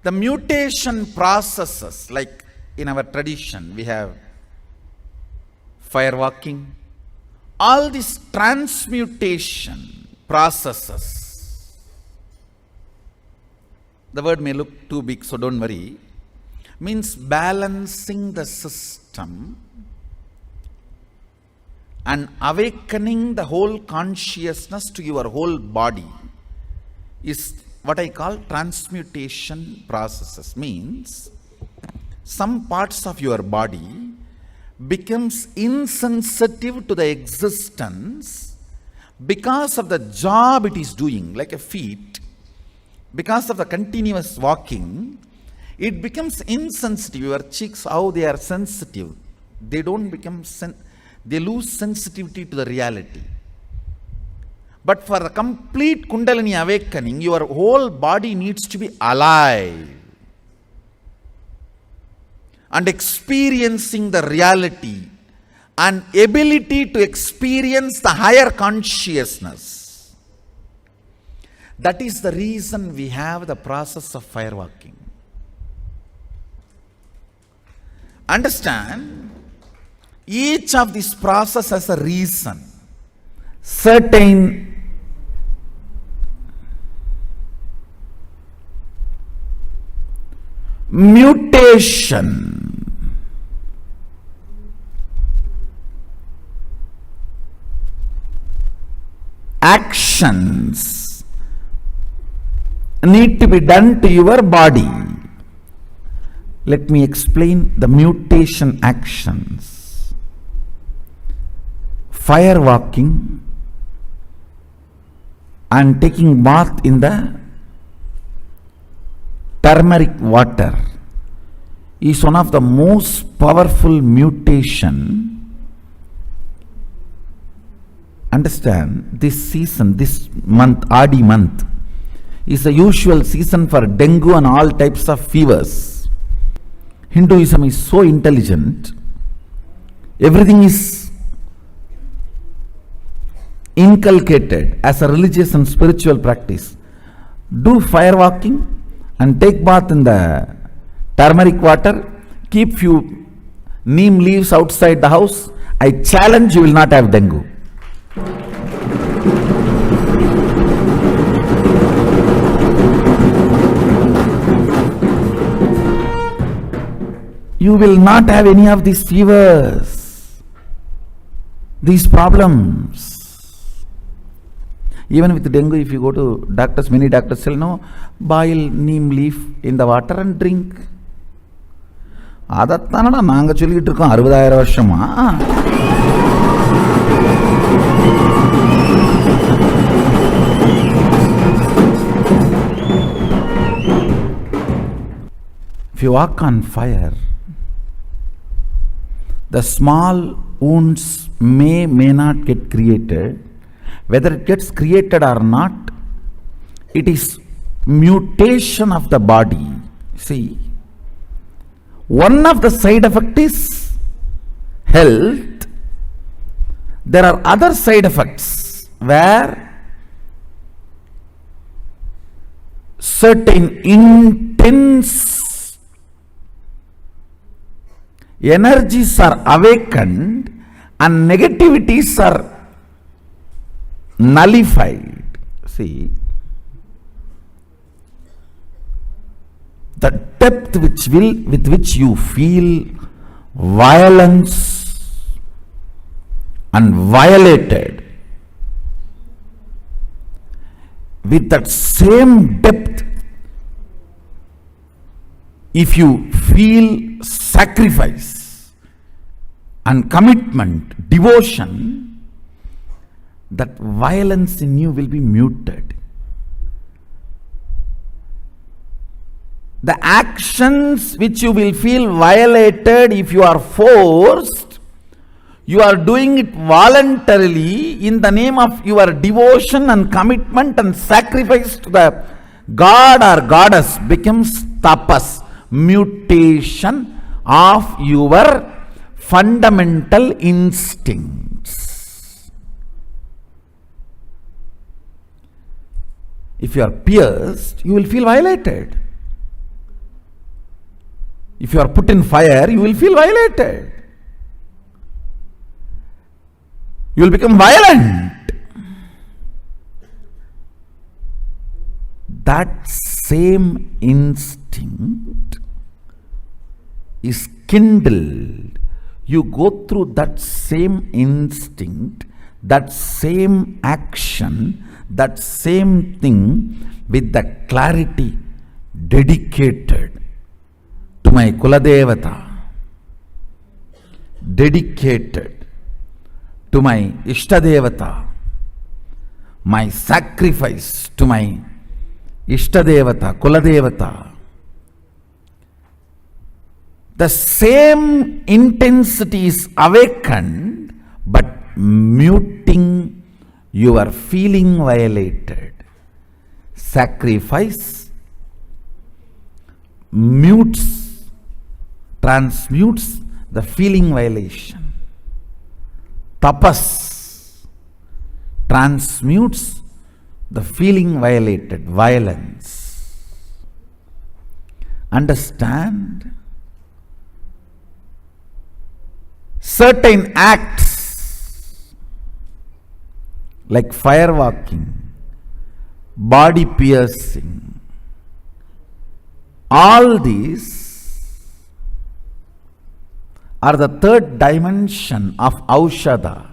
The mutation processes, like in our tradition, we have fire walking, all these transmutation processes. The word may look too big, so don't worry. Means balancing the system and awakening the whole consciousness to your whole body is what I call transmutation processes. Means some parts of your body becomes insensitive to the existence because of the job it is doing, like a feet, because of the continuous walking, it becomes insensitive. Your cheeks, how they are sensitive, they don't become they lose sensitivity to the reality. But for the complete Kundalini awakening, your whole body needs to be alive and experiencing the reality and ability to experience the higher consciousness. That is the reason we have the process of fire walking. Understand, each of these process has a reason. Certain mutation, actions need to be done to your body. Let me explain the mutation actions. Fire walking and taking bath in the turmeric water is one of the most powerful mutation. Understand, this season, this month, Adi month, is the usual season for dengue and all types of fevers. Hinduism is so intelligent. Everything is inculcated as a religious and spiritual practice. Do fire walking and take bath in the turmeric water. Keep few neem leaves outside the house. I challenge you will not have dengue. You will not have any of these fevers, these problems. Even with dengue, if you go to doctors, many doctors say, no, boil neem leaf in the water and drink. அதைத்தானடா நாங்கள் சொல்லிக்கிட்டு இருக்கோம் 60,000 வருஷமா. If you walk on fire, the small wounds may not get created. Whether it gets created or not, it is mutation of the body. See, one of the side effects is health. There are other side effects where certain intense energies are awakened and negativities are nullified. See, the depth with which you feel violence and violated, with that same depth, if you feel sacrifice and commitment, devotion, that violence in you will be muted. The actions which you will feel violated if you are forced, you are doing it voluntarily in the name of your devotion and commitment and sacrifice to the God or goddess, becomes tapas, mutation of your fundamental instincts. If you are pierced, you will feel violated. If you are put in fire, you will feel violated. You will become violent. That same instinct is kindled. You go through that same instinct, that same action, that same thing with the clarity dedicated to my Kuladevata, dedicated to my Ishtadevata, my sacrifice to my Ishtadevata, Kuladevata. The same intensity is awakened, but muting your feeling violated. Sacrifice mutes, transmutes the feeling violation. Tapas transmutes the feeling violated, violence. Understand? Certain acts like fire walking, body piercing, all these are the third dimension of Aushadha.